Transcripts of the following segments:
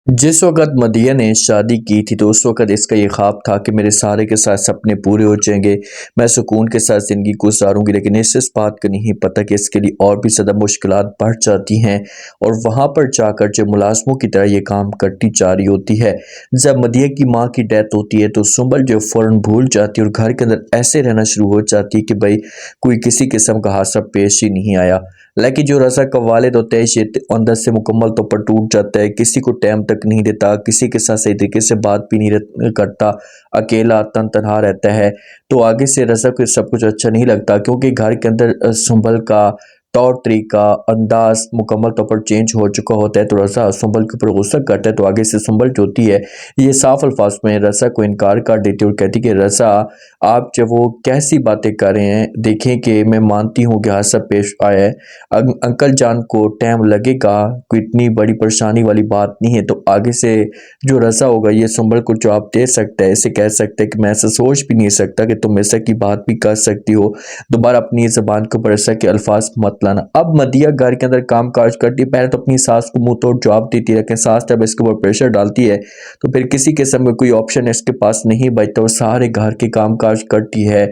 जिस वक़्त मदीह ने शादी की थी तो उस वक़्त इसका ये ख्वाब था कि मेरे सारे के सारे सपने पूरे हो जाएंगे, मैं सुकून के साथ ज़िंदगी गुजारूंगी। लेकिन इस बात का नहीं पता कि इसके लिए और भी ज़्यादा मुश्किलात बढ़ जाती हैं और वहाँ पर जाकर जो मुलाज़मों की तरह ये काम करती जा रही होती है। जब मदीह की माँ की डेथ होती है तो सुंबल जो फ़ौरन भूल जाती है और घर के अंदर ऐसे रहना शुरू हो जाती है कि भाई कोई किसी किस्म का हादसा पेश ही नहीं आया। लेकिन जो रज़ा का वालिद होता है ये अंदर से मुकम्मल तौर पर टूट जाता है, किसी को टाइम तक नहीं देता, किसी के साथ सही तरीके से बात भी नहीं करता, अकेला तनहा रहता है। तो आगे से रज़ा को सब कुछ अच्छा नहीं लगता क्योंकि घर के अंदर सुंबल का तौर तरीका अंदाज मुकम्मल तौर पर चेंज हो चुका होता है। तो रज़ा सुंबल के ऊपर गुस्सा करता है। तो आगे से सुंबल जो होती है ये साफ अल्फाज में रज़ा को इनकार कर देती है और कहती है कि रज़ा आप जब वो कैसी बातें कर रहे हैं, देखें कि मैं मानती हूँ कि हादसा पेश आया है, अंकल जान को टाइम लगेगा, कोई इतनी बड़ी परेशानी वाली बात नहीं है। तो आगे से जो रज़ा होगा ये सुंबल को जवाब दे सकता है, इसे कह सकता है कि मैं ऐसा सोच भी नहीं सकता कि तुम ऐसा की बात भी कर सकती हो, दोबारा अपनी ज़बान के ऊपर ऐसा के अल्फाज मत लाना। अब मदीह घर के अंदर काम काज करती है, पहले तो अपनी सास को मुंह तोड़ जवाब देती है, लेकिन सास जब इसके ऊपर प्रेशर डालती है तो फिर किसी किस्म का कोई ऑप्शन इसके पास नहीं बचता और सारे घर के काम काज करती है,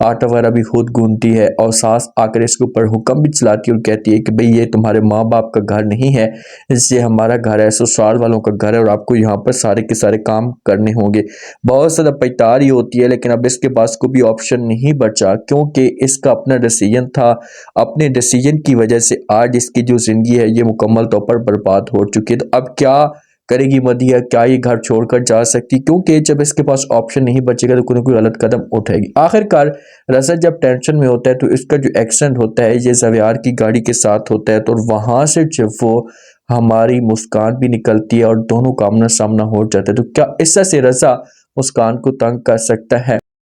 आटा वगैरह भी खुद गूंथती है और सास आकर इसके ऊपर हुक्म भी चलाती है और कहती है कि भाई ये तुम्हारे माँ बाप का घर नहीं है, इससे हमारा घर है, ससुराल वालों का घर है और आपको यहाँ पर सारे के सारे काम करने होंगे। बहुत ज़्यादा पैतारी होती है लेकिन अब इसके पास कोई भी ऑप्शन नहीं बचा क्योंकि इसका अपना डिसीजन था। अपने डिसीजन की वजह से आज इसकी जो ज़िंदगी है ये मुकम्मल तौर पर बर्बाद हो चुकी है। तो अब क्या करेगी मदीह, क्या ये घर छोड़कर जा सकती, क्योंकि जब इसके पास ऑप्शन नहीं बचेगा तो कोई ना कोई गलत कदम उठाएगी। आखिरकार रज़ा जब टेंशन में होता है तो इसका जो एक्सीडेंट होता है ये ज़वेयार की गाड़ी के साथ होता है। तो वहाँ से जब वो हमारी मुस्कान भी निकलती है और दोनों का आमना सामना हो जाता है, तो क्या इससे रज़ा मुस्कान को तंग कर सकता है?